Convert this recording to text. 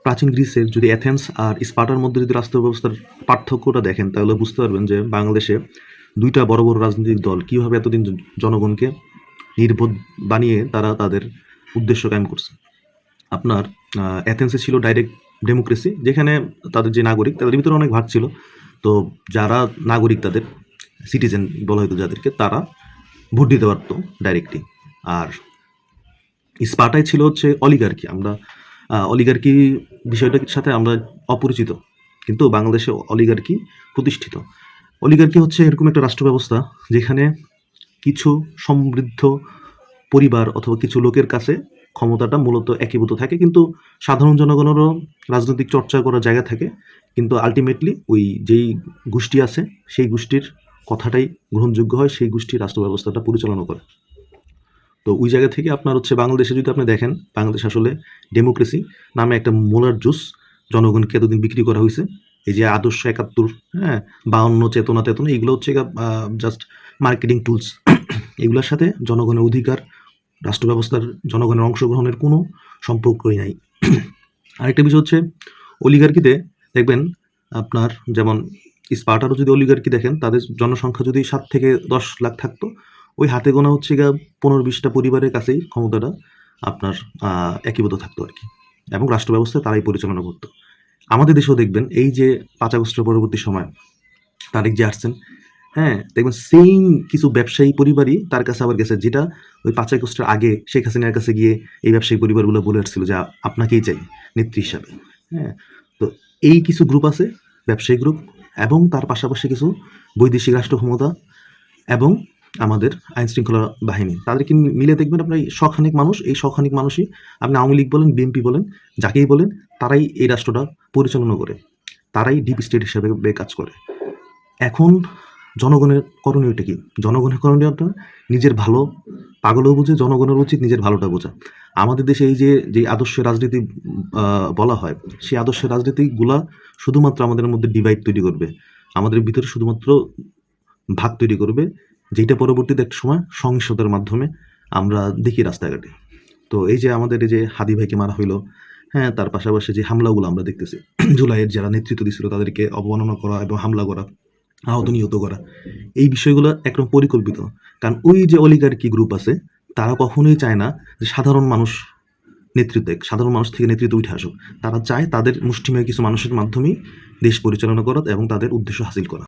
প্রাচীন গ্রিসের যদি অ্যাথেন্স আর স্পার্টার মধ্যে যদি রাষ্ট্র ব্যবস্থার পার্থক্যটা দেখেন, তাহলে বুঝতে পারবেন যে বাংলাদেশে দুইটা বড় বড় রাজনৈতিক দল কীভাবে এতদিন জনগণকে নির্বোধ বানিয়ে তারা তাদের উদ্দেশ্য কায়েম করছে। আপনার অ্যাথেন্সে ছিল ডাইরেক্ট ডেমোক্রেসি, যেখানে তাদের যে নাগরিক তাদের ভিতরে অনেক ভাগ ছিল। তো যারা নাগরিক, তাদের সিটিজেন বলা হতো যাদেরকে, তারা ভোট দিতে পারতো ডাইরেক্টলি। আর স্পার্টায় ছিল হচ্ছে অলিগার্কি। আমরা অলিগার্কি বিষয়টার সাথে আমরা অপরিচিত, কিন্তু বাংলাদেশে অলিগার্কি প্রতিষ্ঠিত। অলিগার্কি হচ্ছে এরকম একটা রাষ্ট্র ব্যবস্থা যেখানে কিছু সমৃদ্ধ পরিবার অথবা কিছু লোকের কাছে ক্ষমতাটা মূলত একীভূত থাকে, কিন্তু সাধারণ জনগণেরও রাজনৈতিক চর্চা করার জায়গা থাকে। কিন্তু আলটিমেটলি ওই যেই গোষ্ঠী আছে সেই গোষ্ঠীর কথাটাই গ্রহণযোগ্য হয়, সেই গোষ্ঠীর রাষ্ট্র ব্যবস্থাটা পরিচালনা করে। তো ওই জায়গা থেকে আপনার হচ্ছে বাংলাদেশে যদি আপনি দেখেন, বাংলাদেশ আসলে ডেমোক্রেসি নামে একটা মোলার জুস জনগণকে এতদিন বিক্রি করা হয়েছে। এই যে আদর্শ ৭১, হ্যাঁ, ৫২, চেতনা তেতনা, এগুলো হচ্ছে জাস্ট মার্কেটিং টুলস। এগুলোর সাথে জনগণের অধিকার, রাষ্ট্র ব্যবস্থার জনগণের অংশগ্রহণের কোনো সম্পর্কই নাই। আরেকটা বিষয় হচ্ছে অলিগার্কিতে দেখবেন আপনার, যেমন স্পার্টারও যদি অলিগার্কি দেখেন, তাদের জনসংখ্যা যদি ৭ থেকে ১০ লাখ থাকতো, ওই হাতে গোনা হচ্ছে ১৫-২০টা পরিবারের কাছেই ক্ষমতাটা আপনার একীভূত থাকতো আর কি, এবং রাষ্ট্র ব্যবস্থা তারাই পরিচালনা করতো। আমাদের দেশেও দেখবেন এই যে ৫ আগস্টের পরবর্তী সময় তারেক যে আসছেন, হ্যাঁ, দেখবেন সেম কিছু ব্যবসায়ী পরিবারই তার কাছে আবার গেছে, যেটা ওই ৫ আগস্টের আগে শেখ হাসিনার কাছে গিয়ে এই ব্যবসায়ী পরিবারগুলো বলে আসছিল যে আপনাকেই চাই নেত্রী হিসাবে। হ্যাঁ, তো এই কিছু গ্রুপ আছে, ব্যবসায়ী গ্রুপ, এবং তার পাশাপাশি কিছু বৈদেশিক রাষ্ট্র ক্ষমতা এবং আমাদের আইন শৃঙ্খলা বাহিনী, তাদেরকে মিলে দেখবেন আপনার শখানেক মানুষ, এই শখানেক মানুষই, আপনি আওয়ামী লীগ বলেন, বিএনপি বলেন, যাকেই বলেন, তারাই এই রাষ্ট্রটা পরিচালনা করে, তারাই ডিপ স্টেট হিসাবে কাজ করে। এখন জনগণের করণীয়টা কি? জনগণের করণীয়টা নিজের ভালো পাগলও বুঝে, জনগণের উচিত নিজের ভালোটা বোঝা। আমাদের দেশে এই যে আদর্শ রাজনীতি বলা হয়, সেই আদর্শের রাজনীতিগুলা শুধুমাত্র আমাদের মধ্যে ডিভাইড তৈরি করবে, আমাদের ভিতরে শুধুমাত্র ভাগ তৈরি করবে, যেটা পরবর্তীতে একটা সময় সহিংসতার মাধ্যমে আমরা দেখি রাস্তাঘাটে। তো এই যে আমাদের এই যে হাদি ভাইকে মারা হইলো, হ্যাঁ, তার পাশাপাশি যে হামলাগুলো আমরা দেখতেছি, জুলাইয়ের যারা নেতৃত্ব দিচ্ছিল তাদেরকে অবমাননা করা এবং হামলা করা, আহত নিহত করা, এই বিষয়গুলো একদম পরিকল্পিত। কারণ ওই যে অলিগার্কি গ্রুপ আছে, তারা কখনোই চায় না যে সাধারণ মানুষ নেতৃত্বে, সাধারণ মানুষ থেকে নেতৃত্ব উঠে আসুক। তারা চায় তাদের মুষ্টিমেয় কিছু মানুষের মাধ্যমেই দেশ পরিচালনা করা এবং তাদের উদ্দেশ্য হাসিল করা।